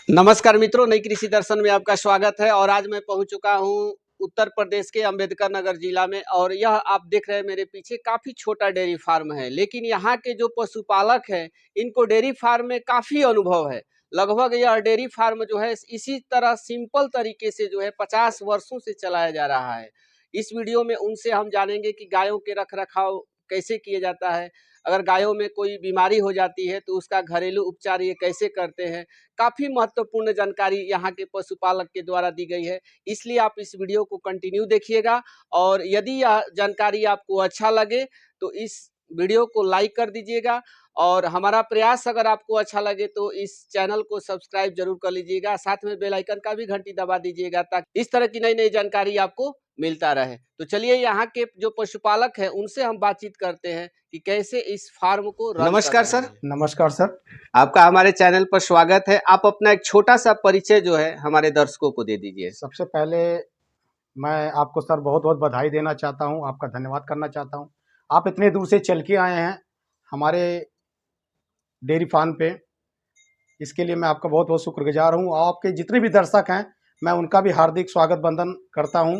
नमस्कार मित्रों, नई कृषि दर्शन में आपका स्वागत है। और आज मैं पहुंच चुका हूं उत्तर प्रदेश के अंबेडकर नगर जिला में। और यह आप देख रहे हैं मेरे पीछे काफी छोटा डेयरी फार्म है, लेकिन यहाँ के जो पशुपालक हैं इनको डेयरी फार्म में काफी अनुभव है। लगभग यह डेयरी फार्म जो है इसी तरह सिंपल तरीके से जो है 50 वर्षों से चलाया जा रहा है। इस वीडियो में उनसे हम जानेंगे कि गायों के रख रखाव कैसे किया जाता है, अगर गायों में कोई बीमारी हो जाती है तो उसका घरेलू उपचार ये कैसे करते हैं। काफी महत्वपूर्ण जानकारी यहाँ के पशुपालक के द्वारा दी गई है, इसलिए आप इस वीडियो को कंटिन्यू देखिएगा। और यदि यह जानकारी आपको अच्छा लगे तो इस वीडियो को लाइक कर दीजिएगा। और हमारा प्रयास अगर आपको अच्छा लगे तो इस चैनल को सब्सक्राइब जरूर कर लीजिएगा, साथ में बेल आइकन का भी घंटी दबा दीजिएगा ताकि इस तरह की नई नई जानकारी आपको मिलता रहे। तो चलिए यहाँ के जो पशुपालक हैं उनसे हम बातचीत करते हैं कि कैसे इस फार्म को रन। नमस्कार सर। नमस्कार सर, आपका हमारे चैनल पर स्वागत है। आप अपना एक छोटा सा परिचय जो है हमारे दर्शकों को दे दीजिए। सबसे पहले मैं आपको सर बहुत बहुत बधाई देना चाहता हूं, आपका धन्यवाद करना चाहता हूं। आप इतने दूर से चल के आए हैं हमारे डेयरी फार्म पे, इसके लिए मैं आपका बहुत बहुत शुक्रगुजार हूं। आपके जितने भी दर्शक हैं मैं उनका भी हार्दिक स्वागत वंदन करता हूं।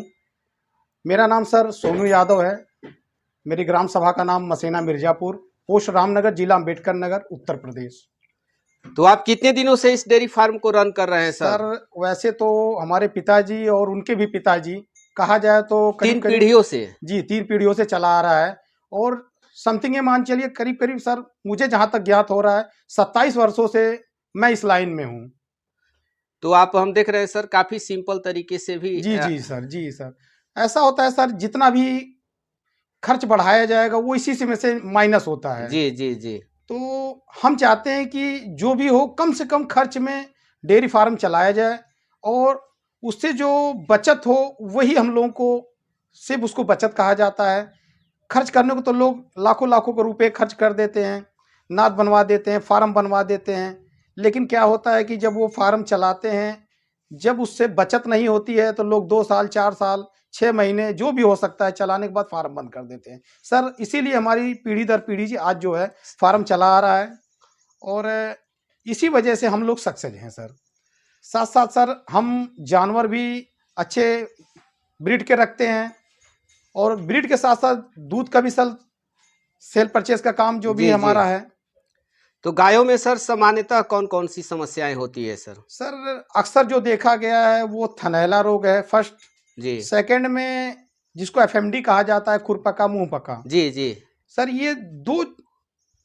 मेरा नाम सर सोनू यादव है। मेरी ग्राम सभा का नाम मसेना मिर्जापुर, पोस्ट रामनगर, जिला अम्बेडकर नगर, उत्तर प्रदेश। तो आप कितने दिनों से इस डेयरी फार्म को रन कर रहे हैं सर? वैसे तो हमारे पिताजी और उनके भी पिताजी, कहा जाए तो तीन पीढ़ियों से। जी, 3 पीढ़ियों से चला आ रहा है। और समथिंग ये मान चलिए करीब करीब सर, मुझे जहां तक ज्ञात हो रहा है 27 वर्षों से मैं इस लाइन में हूँ। तो आप हम देख रहे हैं सर काफी सिंपल तरीके से भी। जी सर, ऐसा होता है सर, जितना भी खर्च बढ़ाया जाएगा वो इसी से में से माइनस होता है। जी। तो हम चाहते हैं कि जो भी हो कम से कम खर्च में डेयरी फार्म चलाया जाए, और उससे जो बचत हो वही हम लोगों को सिर्फ उसको बचत कहा जाता है। खर्च करने को तो लोग लाखों लाखों के रुपए खर्च कर देते हैं, नाद बनवा देते हैं, फार्म बनवा देते हैं। लेकिन क्या होता है कि जब वो फार्म चलाते हैं, जब उससे बचत नहीं होती है तो लोग 2 साल, 4 साल, 6 महीने जो भी हो सकता है चलाने के बाद फार्म बंद कर देते हैं सर। इसीलिए हमारी पीढ़ी दर पीढ़ी जी आज जो है फार्म चला आ रहा है, और इसी वजह से हम लोग सक्सेस हैं सर। साथ साथ सर हम जानवर भी अच्छे ब्रीड के रखते हैं, और ब्रीड के साथ साथ दूध का भी सर सेल परचेज का काम जो भी हमारा है। तो गायों में सर सामान्यतः कौन कौन सी समस्याएं होती है सर? सर अक्सर जो देखा गया है वो थनैला रोग है फर्स्ट जी। सेकंड में जिसको एफएमडी कहा जाता है, खुरपका मुंह पका। जी सर ये 2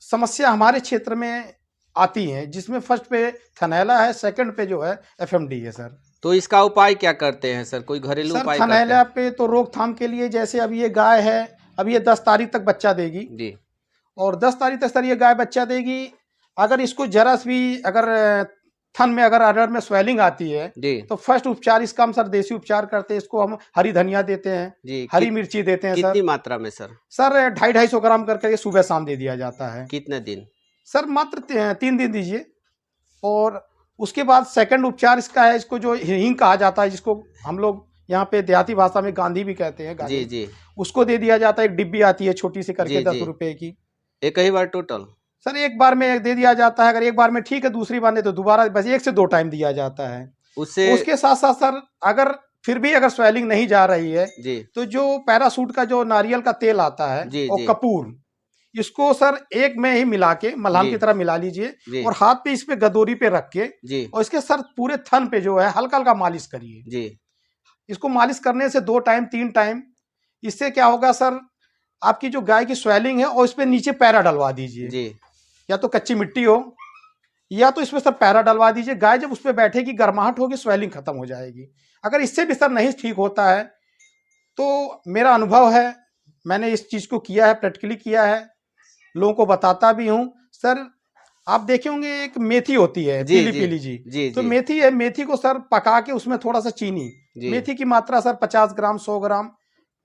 समस्या हमारे क्षेत्र में आती हैं, जिसमें फर्स्ट पे थनैला है, सेकंड पे जो है एफएमडी है सर। तो इसका उपाय क्या करते हैं सर? कोई घरेलू उपाय? सर थनैला पे तो रोकथाम के लिए, जैसे अब ये गाय है, अब ये 10 तारीख तक बच्चा देगी जी, और 10 तारीख तक सर ये गाय बच्चा देगी। अगर इसको जरा भी अगर थन में अगर अडर में स्वेलिंग आती है तो फर्स्ट उपचार इसका हम सर देसी उपचार करते हैं। इसको हम हरी धनिया देते हैं, हरी मिर्ची देते हैं। कितनी मात्रा में सर? सर 250-250 ग्राम करके ये सुबह शाम दे दिया जाता है। कितने दिन? सर मात्र 3 दिन दीजिए। और उसके बाद सेकंड उपचार इसका है, इसको जो हींग कहा जाता है, जिसको हम लोग यहाँ पे देहाती भाषा में गांधी भी कहते हैं, जी, उसको दे दिया जाता है। एक डिब्बी आती है छोटी सी करके 10 रुपए की। एक ही बार टोटल? सर एक बार में दे दिया जाता है, अगर एक बार में ठीक है, दूसरी बार नहीं तो दोबारा बस 1 से 2 टाइम दिया जाता है। उसके साथ साथ सर अगर फिर भी अगर स्वेलिंग नहीं जा रही है तो जो पैरासूट का जो नारियल का तेल आता है और कपूर, इसको सर एक में ही मिला के मलहम की तरह मिला लीजिए और हाथ पे इस पे गदोरी पे रख के और इसके सर पूरे थन पे जो है हल्का हल्का मालिश करिए। इसको मालिश करने से 2 टाइम 3 टाइम, इससे क्या होगा सर, आपकी जो गाय की स्वेलिंग है और इस पे नीचे पैरा डलवा दीजिए, या तो कच्ची मिट्टी हो या तो इसमें सर पैरा डलवा दीजिए। गाय जब उस पर बैठेगी, गर्माहट होगी, स्वेलिंग खत्म हो जाएगी। अगर इससे भी सर नहीं ठीक होता है तो मेरा अनुभव है, मैंने इस चीज को किया है, प्रैक्टिकली किया है, लोगों को बताता भी हूं सर। आप देखे होंगे एक मेथी होती है पीली पीली जी, तो मेथी है, मेथी को सर पका के उसमें थोड़ा सा चीनी, मेथी की मात्रा सर 50 ग्राम 100 ग्राम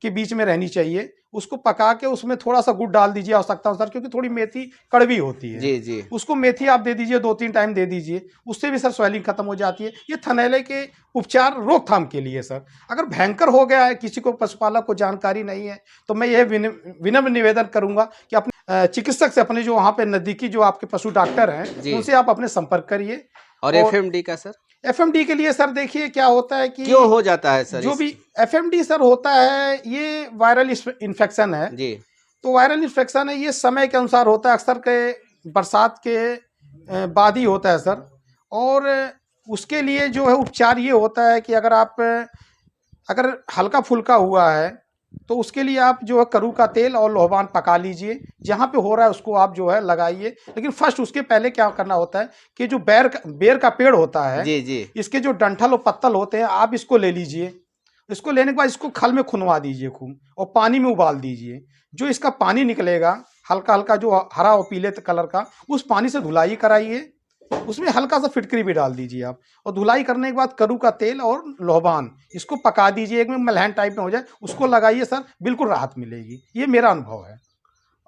के बीच में रहनी चाहिए। उसको पका के उसमें थोड़ा सा गुड़ डाल दीजिए आवश्यकता अनुसार, क्योंकि थोड़ी मेथी कड़वी होती है। उसको मेथी आप दे दीजिए, 2-3 टाइम दे दीजिए, उससे भी सर स्वेलिंग खत्म हो जाती है। ये थनैले के उपचार रोकथाम के लिए सर। अगर भयंकर हो गया है, किसी को पशुपालक को जानकारी नहीं है, तो मैं यह विनम्र निवेदन करूंगा कि अपने चिकित्सक से, अपने जो वहाँ पे नजदीकी जो आपके पशु डॉक्टर हैं, उनसे आप अपने संपर्क करिए। और एफएमडी का सर? एफएमडी के लिए सर देखिए क्या होता है कि क्यों हो जाता है सर? जो भी एफएमडी सर होता है ये वायरल इन्फेक्शन है जी। तो वायरल इन्फेक्शन है, ये समय के अनुसार होता है, अक्सर के बरसात के बाद ही होता है सर। और उसके लिए जो है उपचार ये होता है कि अगर हल्का फुल्का हुआ है तो उसके लिए आप जो है करू का तेल और लोहबान पका लीजिए, जहाँ पे हो रहा है उसको आप जो है लगाइए। लेकिन फर्स्ट उसके पहले क्या करना होता है कि जो बेर का पेड़ होता है जी जी, इसके जो डंठल और पत्तल होते हैं आप इसको ले लीजिए। इसको लेने के बाद इसको खल में खुनवा दीजिए खूब और पानी में उबाल दीजिए। जो इसका पानी निकलेगा हल्का हल्का जो हरा और पीले कलर का, उस पानी से धुलाई कराइए। उसमें हल्का सा फिटकरी भी डाल दीजिए आप, और धुलाई करने के बाद करू का तेल और लोहबान इसको पका दीजिए, एक में मलहन टाइप में हो जाए, उसको लगाइए सर, बिल्कुल राहत मिलेगी। ये मेरा अनुभव है।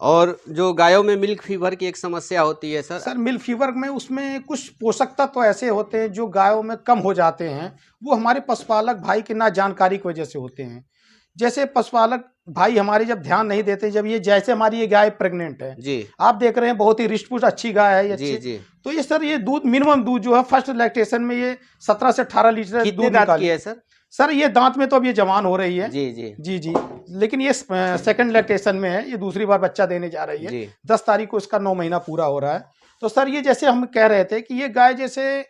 और जो गायों में मिल्क फीवर की एक समस्या होती है सर मिल्क फीवर में उसमें कुछ पोषक तत्व तो ऐसे होते हैं जो गायों में कम हो जाते हैं, वो हमारे पशुपालक भाई की ना जानकारी की वजह से होते हैं। जैसे पशुपालक भाई हमारे जब ध्यान नहीं देते, जब ये जैसे हमारी ये गाय प्रेग्नेंट है जी, आप देख रहे हैं बहुत ही रिष्ट-पुष्ट अच्छी गाय है ये जी, जी। तो ये सर ये दूध मिनिमम दूध जो है फर्स्ट लैक्टेशन में ये 17 से 18 लीटर दूध निकाली है सर। ये दांत में तो अब ये जवान हो रही है जी जी जी जी, लेकिन ये सेकंड लैक्टेशन में है, ये दूसरी बार बच्चा देने जा रही है। 10 तारीख को इसका 9 महीना पूरा हो रहा है। तो सर ये जैसे हम कह रहे थे कि ये गाय जैसे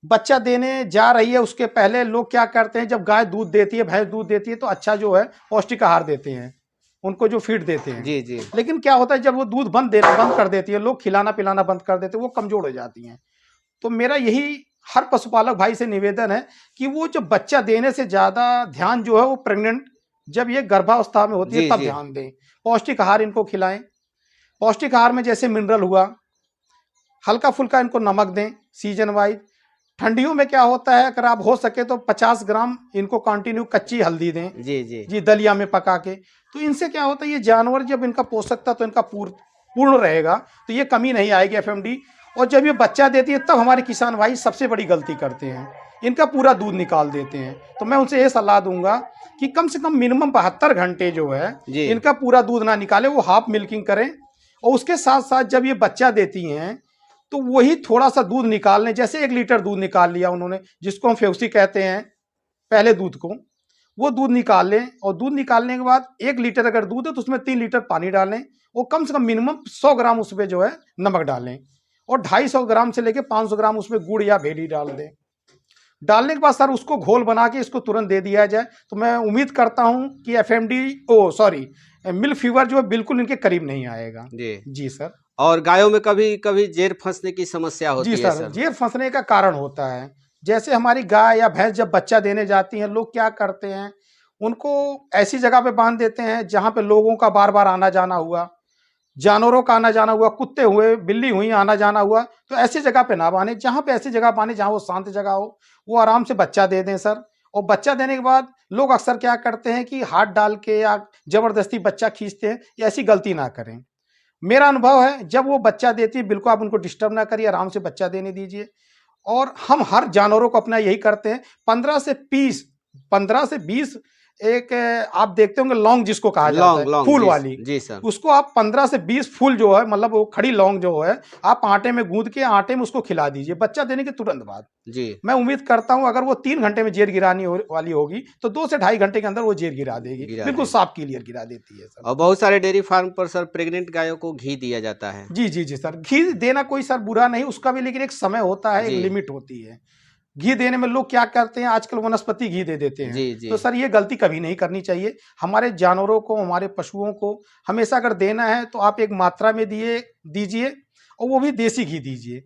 बच्चा देने जा रही है, उसके पहले लोग क्या करते हैं, जब गाय दूध देती है, भैंस दूध देती है, तो अच्छा जो है पौष्टिक आहार देते हैं उनको, जो फीड देते हैं जी जी। लेकिन क्या होता है जब वो दूध बंद कर देती है, लोग खिलाना पिलाना बंद कर देते हैं, वो कमजोर हो जाती हैं। तो मेरा यही हर पशुपालक भाई से निवेदन है कि वो जो बच्चा देने से ज्यादा ध्यान जो है वो प्रेग्नेंट जब ये गर्भावस्था में होती है तब ध्यान दें। पौष्टिक आहार इनको खिलाएं। पौष्टिक आहार में जैसे मिनरल हुआ, हल्का फुल्का इनको नमक दें सीजन वाइज। ठंडियों में क्या होता है, अगर आप हो सके तो 50 ग्राम इनको कंटिन्यू कच्ची हल्दी दें जी जी जी, दलिया में पका के। तो इनसे क्या होता है, ये जानवर जब इनका पोषक तत्व तो इनका पूर्ण रहेगा तो ये कमी नहीं आएगी एफएमडी। और जब ये बच्चा देती है तब हमारे किसान भाई सबसे बड़ी गलती करते हैं, इनका पूरा दूध निकाल देते हैं। तो मैं उनसे ये सलाह दूंगा कि कम से कम मिनिमम 72 घंटे जो है इनका पूरा दूध ना निकाले, वो हाफ मिल्किंग करें। और उसके साथ साथ जब ये बच्चा देती हैं तो वही थोड़ा सा दूध निकाल लें। जैसे 1 लीटर दूध निकाल लिया उन्होंने, जिसको हम फेवसी कहते हैं पहले दूध को, वो दूध निकाल लें। और दूध निकालने के बाद 1 लीटर अगर दूध है तो उसमें 3 लीटर पानी डालें, और कम से कम मिनिमम 100 ग्राम उसमें जो है नमक डालें, और 250 ग्राम से लेके 500 ग्राम उसमें गुड़ या भेड़ी डाल दें। डालने के बाद सर उसको घोल बना के इसको तुरंत दे दिया जाए, तो मैं उम्मीद करता हूं कि मिल्क फीवर जो है बिल्कुल इनके करीब नहीं आएगा जी सर। और गायों में कभी कभी जेर फंसने की समस्या होती है सर? जेर फंसने का कारण होता है, जैसे हमारी गाय या भैंस जब बच्चा देने जाती हैं, लोग क्या करते हैं, उनको ऐसी जगह पे बांध देते हैं जहां पे लोगों का बार बार आना जाना हुआ, जानवरों का आना जाना हुआ, कुत्ते हुए, बिल्ली हुई, आना जाना हुआ। तो ऐसी जगह पे ना बांधे, जहां पे ऐसी जगह बांधे जहां वो शांत जगह हो, वो आराम से बच्चा दे दें सर। और बच्चा देने के बाद लोग अक्सर क्या करते हैं कि हाथ डाल के या जबरदस्ती बच्चा खींचते हैं, ऐसी गलती ना करें। मेरा अनुभव है जब वो बच्चा देती है बिल्कुल आप उनको डिस्टर्ब ना करिए, आराम से बच्चा देने दीजिए। और हम हर जानवरों को अपना यही करते हैं, 15 से 20 एक आप देखते होंगे लौंग जिसको कहा जाता है, फूल वाली जी सर, उसको आप 15 से 20 फूल जो है, मतलब वो खड़ी लौंग जो है, आप आटे में गूंद के आटे में उसको खिला दीजिए बच्चा देने के तुरंत बाद जी। मैं उम्मीद करता हूं अगर वो 3 घंटे में जेर गिरानी वाली होगी तो 2 से 2.5 घंटे के अंदर वो जेर गिरा देगी, बिल्कुल साफ क्लियर गिरा देती है सर। और बहुत सारे डेयरी फार्म पर सर प्रेग्नेंट गायों को घी दिया जाता है। जी जी जी सर, घी देना कोई सर बुरा नहीं, उसका भी लेकिन एक समय होता है, एक लिमिट होती है। घी देने में लोग क्या करते हैं, आजकल वनस्पति घी दे देते हैं जी जी। तो सर ये गलती कभी नहीं करनी चाहिए। हमारे जानवरों को, हमारे पशुओं को हमेशा अगर देना है तो आप एक मात्रा में दीजिए, और वो भी देसी घी दीजिए।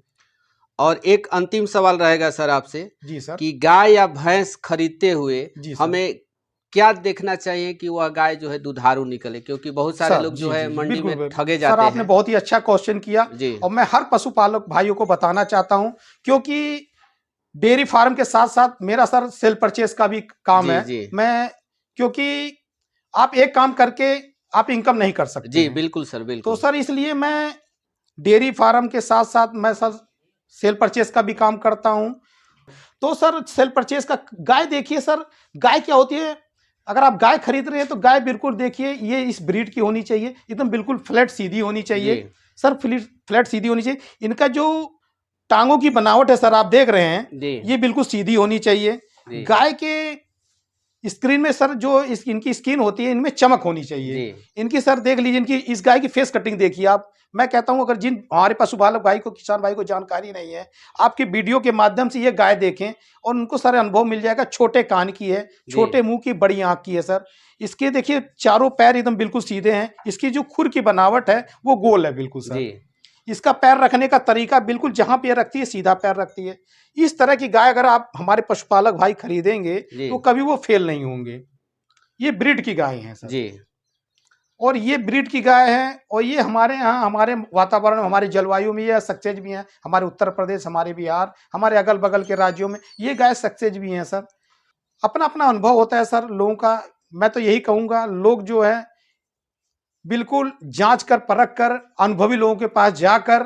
और एक अंतिम सवाल रहेगा सर आपसे जी सर, कि गाय या भैंस खरीदते हुए हमें क्या देखना चाहिए कि वह गाय जो है दुधारू निकले, क्योंकि बहुत सारे लोग जो है मंडी में ठगे जाते हैं। सर आपने बहुत ही अच्छा क्वेश्चन किया, और मैं हर पशुपालक भाइयों को बताना चाहता हूँ, क्योंकि डेयरी फार्म के साथ साथ मेरा सर सेल परचेस का भी काम है जी। मैं, क्योंकि आप एक काम करके आप इनकम नहीं कर सकते जी। बिल्कुल सर, बिल्कुल। तो सर इसलिए मैं डेयरी फार्म के साथ साथ मैं सर सेल परचेस का भी काम करता हूं। तो सर सेल परचेस का, गाय देखिए सर, गाय क्या होती है, अगर आप गाय खरीद रहे हैं तो गाय बिल्कुल देखिए ये इस ब्रीड की होनी चाहिए, एकदम बिल्कुल फ्लैट सीधी होनी चाहिए सर, फ्लैट सीधी होनी चाहिए। इनका जो टांगों की बनावट है सर, आप देख रहे हैं ये बिल्कुल सीधी होनी चाहिए। गाय के स्क्रीन में सर जो इनकी स्किन होती है इनमें चमक होनी चाहिए। इनकी सर देख लीजिए, इनकी इस गाय की फेस कटिंग देखिए आप। मैं कहता हूं अगर जिन हमारे पशुपालक भाई को, किसान भाई को जानकारी नहीं है, आपके वीडियो के माध्यम से ये गाय देखें और उनको सर अनुभव मिल जाएगा। छोटे कान की है, छोटे मुंह की, बड़ी आंख की है सर। इसके देखिए चारों पैर एकदम बिल्कुल सीधे हैं। इसकी जो खुर की बनावट है वो गोल है बिल्कुल सर। इसका पैर रखने का तरीका बिल्कुल जहां पैर रखती है सीधा पैर रखती है। इस तरह की गाय अगर आप हमारे पशुपालक भाई खरीदेंगे तो कभी वो फेल नहीं होंगे। ये ब्रीड की गाय है सर जी। और ये ब्रीड की गाय है और ये हमारे यहाँ, हमारे वातावरण, हमारी जलवायु में ये सक्सेस भी है। हमारे उत्तर प्रदेश, हमारे बिहार, हमारे अगल बगल के राज्यों में ये गाय सक्सेस भी हैं सर। अपना अपना अनुभव होता है सर लोगों का। मैं तो यही कहूंगा, लोग जो है बिल्कुल जांच कर परख कर अनुभवी लोगों के पास जाकर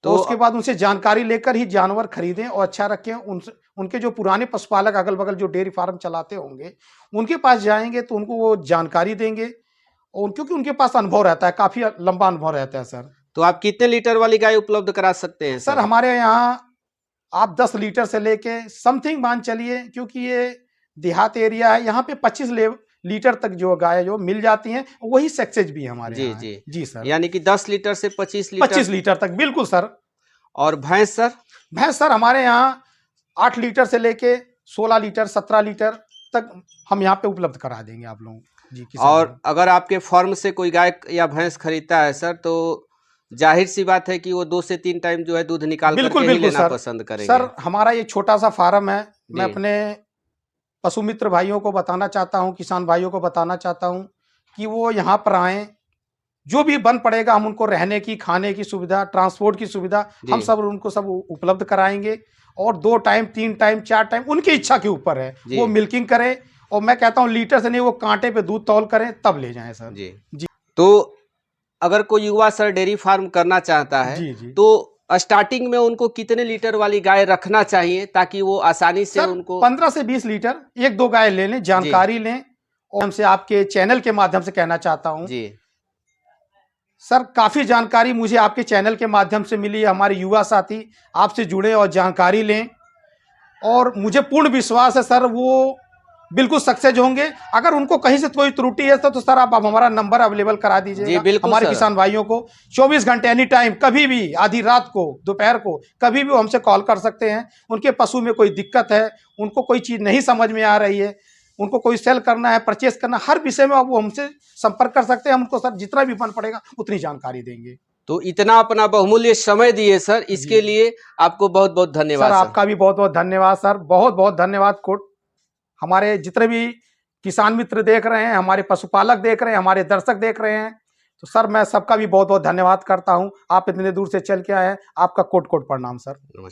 तो उसके बाद उनसे जानकारी लेकर ही जानवर खरीदें और अच्छा रखें। उनके जो पुराने पशुपालक अगल बगल जो डेयरी फार्म चलाते होंगे उनके पास जाएंगे तो उनको वो जानकारी देंगे, और क्योंकि उनके पास अनुभव रहता है, काफी लंबा अनुभव रहता है सर। तो आप कितने लीटर वाली गाय उपलब्ध करा सकते हैं सर? हमारे यहाँ आप 10 लीटर से लेके समथिंग मान चलिए, क्योंकि ये देहात एरिया है, यहाँ पे 25 लीटर तक जो गाय जो मिल जाती हैं, वही सक्सेस भी है हमारे जी जी जी सर। यानी कि 10 लीटर से 25 लीटर तक बिल्कुल सर। और भैंस सर? भैंस सर हमारे यहाँ 8 लीटर से लेके 16 लीटर 17 लीटर तक हम यहाँ पे उपलब्ध करा देंगे आप लोगों जी। और अगर आपके फार्म से कोई गाय या भैंस खरीदता है सर, तो जाहिर सी बात है कि वो 2 से 3 टाइम जो है दूध निकाल करके ही लेना पसंद करेंगे। सर हमारा ये छोटा सा फार्म है। मैं अपने पशु मित्र भाइयों को बताना चाहता हूं, किसान भाइयों को बताना चाहता हूं कि वो यहाँ पर आए। जो भी बन पड़ेगा हम उनको रहने की, खाने की सुविधा, ट्रांसपोर्ट की सुविधा हम सब उनको सब उपलब्ध कराएंगे। और 2 टाइम 3 टाइम 4 टाइम उनकी इच्छा के ऊपर है, वो मिल्किंग करें। और मैं कहता हूँ लीटर से नहीं, वो कांटे पे दूध तौल करें तब ले जाएं सर जी। तो अगर कोई युवा सर डेयरी फार्म करना चाहता है तो स्टार्टिंग में उनको कितने लीटर वाली गाय रखना चाहिए ताकि वो आसानी से उनको 15 से 20 लीटर 1-2 गाय ले लें, जानकारी लें। और हमसे आपके चैनल के माध्यम से कहना चाहता हूं जी सर, काफी जानकारी मुझे आपके चैनल के माध्यम से मिली है। हमारे युवा साथी आपसे जुड़े और जानकारी लें, और मुझे पूर्ण विश्वास है सर वो बिल्कुल सक्सेस होंगे। अगर उनको कहीं से कोई त्रुटि है तो सर आप हमारा नंबर अवेलेबल करा दीजिए हमारे किसान भाइयों को। 24 घंटे एनी टाइम, कभी भी, आधी रात को, दोपहर को, कभी भी वो हमसे कॉल कर सकते हैं। उनके पशु में कोई दिक्कत है, उनको कोई चीज़ नहीं समझ में आ रही है, उनको कोई सेल करना है, परचेस करना, हर विषय में वो हमसे संपर्क कर सकते हैं। हम उनको सर जितना भी बन पड़ेगा उतनी जानकारी देंगे। तो इतना अपना बहुमूल्य समय दिए सर, इसके लिए आपको बहुत बहुत धन्यवाद सर। आपका भी बहुत बहुत धन्यवाद सर, बहुत बहुत धन्यवाद। कोट हमारे जितने भी किसान मित्र देख रहे हैं, हमारे पशुपालक देख रहे हैं, हमारे दर्शक देख रहे हैं, तो सर मैं सबका भी बहुत बहुत धन्यवाद करता हूं। आप इतने दूर से चल के आए हैं, आपका कोट कोट प्रणाम सर।